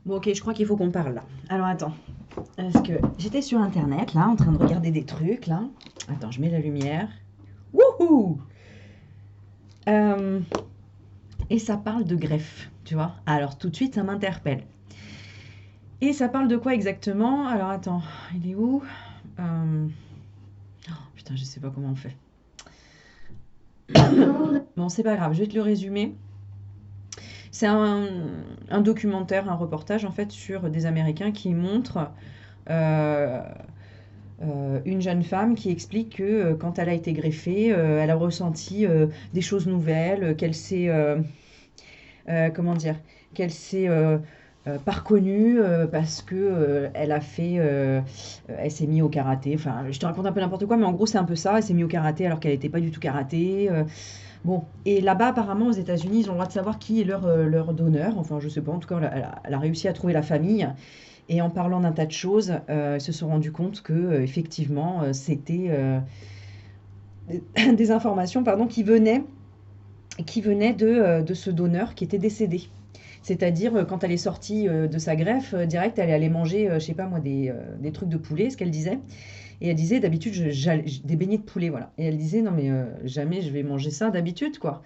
Bon, ok, je crois qu'il faut qu'on parle là. Alors attends, parce que j'étais sur internet là, en train de regarder des trucs là. Attends, je mets la lumière. Wouhou! Euh, et ça parle de greffe, tu vois. Alors tout de suite, ça m'interpelle. Et ça parle de quoi exactement? Alors attends, il est où? Euh, Putain, je sais pas comment on fait. Bon, c'est pas grave, je vais te le résumer. C'est un documentaire, un reportage en fait sur des Américains qui montrent euh, une jeune femme qui explique que quand elle a été greffée, elle a ressenti des choses nouvelles, qu'elle s'est, comment dire, qu'elle s'est parconnue parce que elle a fait, elle s'est mise au karaté. Enfin, je te raconte un peu n'importe quoi, mais en gros c'est un peu ça. Elle s'est mise au karaté alors qu'elle n'était pas du tout karaté. Bon, et là-bas apparemment aux États-Unis, ils ont le droit de savoir qui est leur donneur. Enfin, je sais pas. En tout cas, elle a réussi à trouver la famille. Et en parlant d'un tas de choses, ils se sont rendus compte que effectivement, c'était des informations pardon, qui venaient de ce donneur qui était décédé. C'est-à-dire, quand elle est sortie de sa greffe, direct, elle est allée manger, je sais pas moi, des trucs de poulet, ce qu'elle disait. Et elle disait, d'habitude, des beignets de poulet, voilà. Et elle disait, non mais jamais je vais manger ça d'habitude, quoi.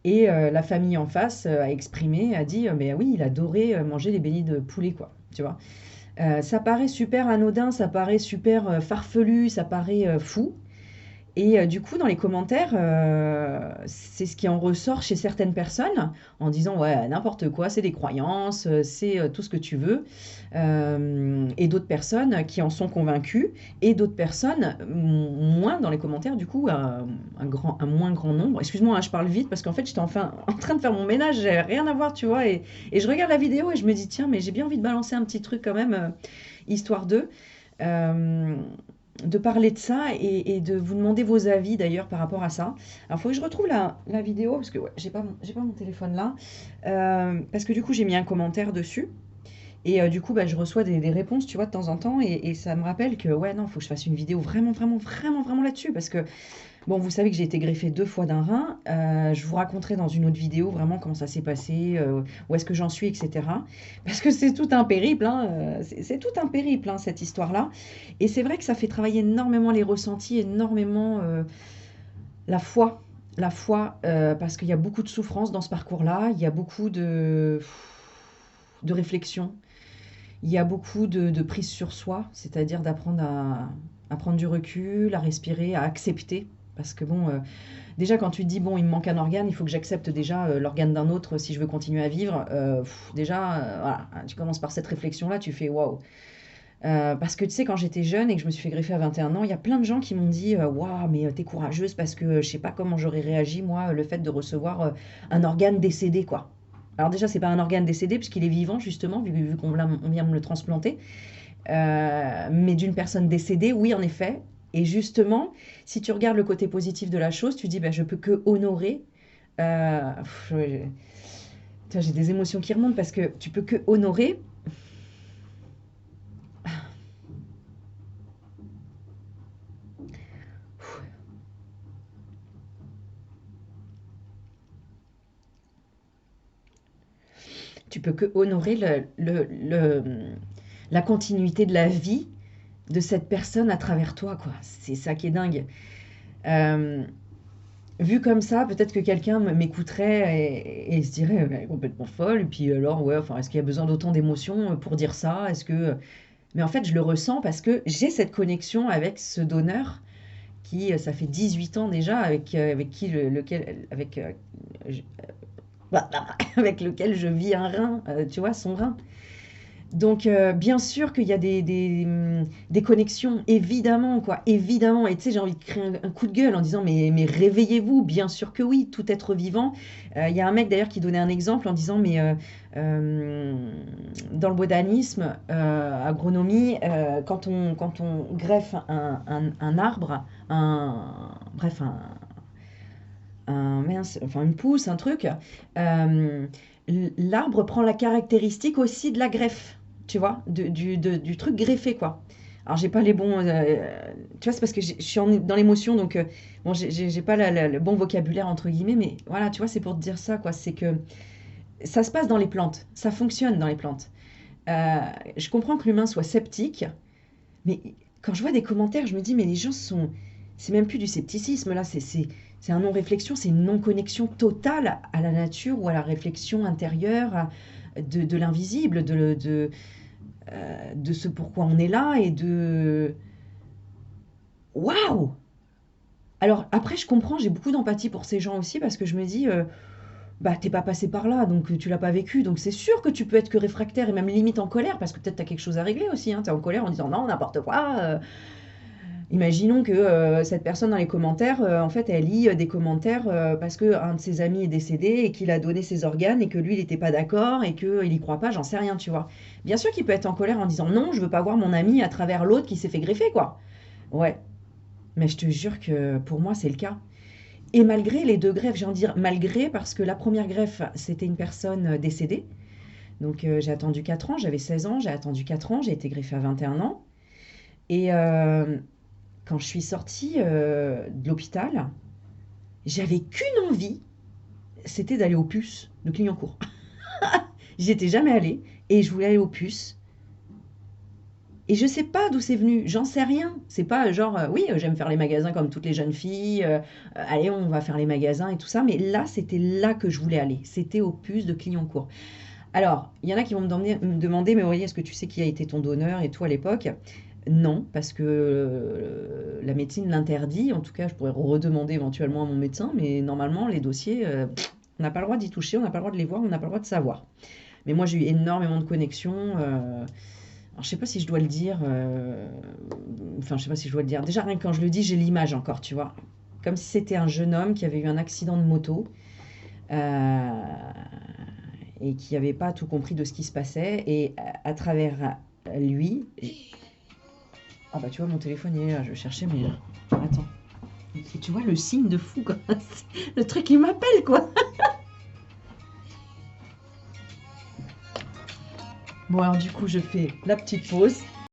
Et la famille en face a exprimé, a dit, mais oui, il adorait manger les beignets de poulet, quoi. Tu vois. Ça paraît super anodin, ça paraît super farfelu, ça paraît fou. Et du coup, dans les commentaires, c'est ce qui en ressort chez certaines personnes en disant ouais, n'importe quoi, c'est des croyances, c'est tout ce que tu veux. Et d'autres personnes qui en sont convaincues, et d'autres personnes, moins dans les commentaires, du coup, un moins grand nombre. Excuse-moi, hein, je parle vite parce qu'en fait, j'étais enfin en train de faire mon ménage, j'ai rien à voir, tu vois. Et je regarde la vidéo et je me dis tiens, mais j'ai bien envie de balancer un petit truc quand même, histoire d'eux. Euh, de parler de ça et de vous demander vos avis d'ailleurs par rapport à ça. Alors, il faut que je retrouve la vidéo parce que ouais, j'ai pas mon téléphone là. Parce que du coup, j'ai mis un commentaire dessus. Et du coup, bah, je reçois des réponses, tu vois, de temps en temps. Et ça me rappelle que, ouais, non, il faut que je fasse une vidéo vraiment, vraiment, vraiment, vraiment là-dessus. Parce que bon, vous savez que j'ai été greffée 2 fois d'un rein. Je vous raconterai dans une autre vidéo vraiment comment ça s'est passé, où est-ce que j'en suis, et cetera. Parce que c'est tout un périple, hein, c'est tout un périple, hein, cette histoire-là. Et c'est vrai que ça fait travailler énormément les ressentis, énormément, la foi. La foi, parce qu'il y a beaucoup de souffrance dans ce parcours-là, il y a beaucoup de réflexion, il y a beaucoup de prise sur soi, c'est-à-dire d'apprendre à prendre du recul, à respirer, à accepter. Parce que bon, déjà quand tu te dis bon, il me manque un organe, il faut que j'accepte déjà l'organe d'un autre si je veux continuer à vivre. Déjà, voilà, tu commences par cette réflexion-là, tu fais waouh. Parce que tu sais, quand j'étais jeune et que je me suis fait greffer à 21 ans, il y a plein de gens qui m'ont dit waouh, mais t'es courageuse parce que je sais pas comment j'aurais réagi, moi, le fait de recevoir un organe décédé, quoi. Alors, déjà, c'est pas un organe décédé puisqu'il est vivant, justement, vu qu'on on vient me le transplanter. Mais d'une personne décédée, oui, en effet. Et justement, si tu regardes le côté positif de la chose, tu dis, bah, je peux que honorer. Ouais, j'ai des émotions qui remontent parce que tu peux que honorer. Tu peux que honorer la continuité de la vie de cette personne à travers toi, quoi. C'est ça qui est dingue. Euh, Vu comme ça, peut-être que quelqu'un m'écouterait et se dirait elle est complètement folle. Et puis alors, ouais, enfin, est-ce qu'il y a besoin d'autant d'émotions pour dire ça? Est-ce que... Mais en fait, je le ressens parce que j'ai cette connexion avec ce donneur qui, ça fait 18 ans déjà, avec qui lequel, je- avec lequel je vis un rein, tu vois, son rein. Donc, bien sûr qu'il y a des connexions, évidemment, quoi, évidemment. Et tu sais, j'ai envie de créer un coup de gueule en disant, mais réveillez-vous, bien sûr que oui, tout être vivant. Il y a un mec d'ailleurs qui donnait un exemple en disant, mais euh, dans le botanisme, agronomie, quand on greffe un arbre, bref, mince, enfin une pousse, un truc, euh, l'arbre prend la caractéristique aussi de la greffe, tu vois, du truc greffé, quoi. Alors, j'ai pas les bons. Tu vois, c'est parce que je suis dans l'émotion, donc bon, j'ai pas le bon vocabulaire, entre guillemets, mais voilà, tu vois, c'est pour te dire ça, quoi. C'est que ça se passe dans les plantes, ça fonctionne dans les plantes. Euh, je comprends que l'humain soit sceptique, mais quand je vois des commentaires, je me dis, mais les gens sont... C'est même plus du scepticisme, là, c'est un non-réflexion, c'est une non-connexion totale à la nature ou à la réflexion intérieure de l'invisible, de ce pourquoi on est là et de... Waouh! Alors après, je comprends, j'ai beaucoup d'empathie pour ces gens aussi parce que je me dis, bah t'es pas passé par là, donc tu l'as pas vécu, donc c'est sûr que tu peux être que réfractaire et même limite en colère parce que peut-être t'as quelque chose à régler aussi, hein, t'es en colère en disant non, n'importe quoi. Imaginons que cette personne dans les commentaires, en fait, elle lit des commentaires parce que un de ses amis est décédé et qu'il a donné ses organes et que lui, il n'était pas d'accord et qu'il y croit pas, j'en sais rien, tu vois. Bien sûr qu'il peut être en colère en disant non, je veux pas voir mon ami à travers l'autre qui s'est fait greffer, quoi. Ouais, mais je te jure que pour moi, c'est le cas. Et malgré les deux greffes, j'ai envie de dire malgré parce que la première greffe, c'était une personne décédée. Donc j'ai attendu 4 ans, j'avais 16 ans, j'ai attendu 4 ans, j'ai été greffée à 21 ans. Et quand je suis sortie de l'hôpital, j'avais qu'une envie, c'était d'aller aux puces de Clignancourt. J'y étais jamais allée et je voulais aller aux puces. Et je sais pas d'où c'est venu, j'en sais rien. C'est pas genre, oui, j'aime faire les magasins comme toutes les jeunes filles, allez, on va faire les magasins et tout ça. Mais là, c'était là que je voulais aller. C'était aux puces de Clignancourt. Alors, il y en a qui vont me demander, mais voyez, est-ce que tu sais qui a été ton donneur et tout à l'époque? Non, parce que la médecine l'interdit. En tout cas, je pourrais redemander éventuellement à mon médecin, mais normalement, les dossiers, on n'a pas le droit d'y toucher, on n'a pas le droit de les voir, on n'a pas le droit de savoir. Mais moi, j'ai eu énormément de connexions. Alors, je sais pas si je dois le dire. Enfin, je sais pas si je dois le dire. Déjà, rien que quand je le dis, j'ai l'image encore, tu vois. Comme si c'était un jeune homme qui avait eu un accident de moto euh, et qui n'avait pas tout compris de ce qui se passait. Et à travers lui, ah bah tu vois, mon téléphone il est là, je cherchais, mais attends. Et tu vois le signe de fou, quoi. Le truc, il m'appelle, quoi. Bon, alors du coup, je fais la petite pause.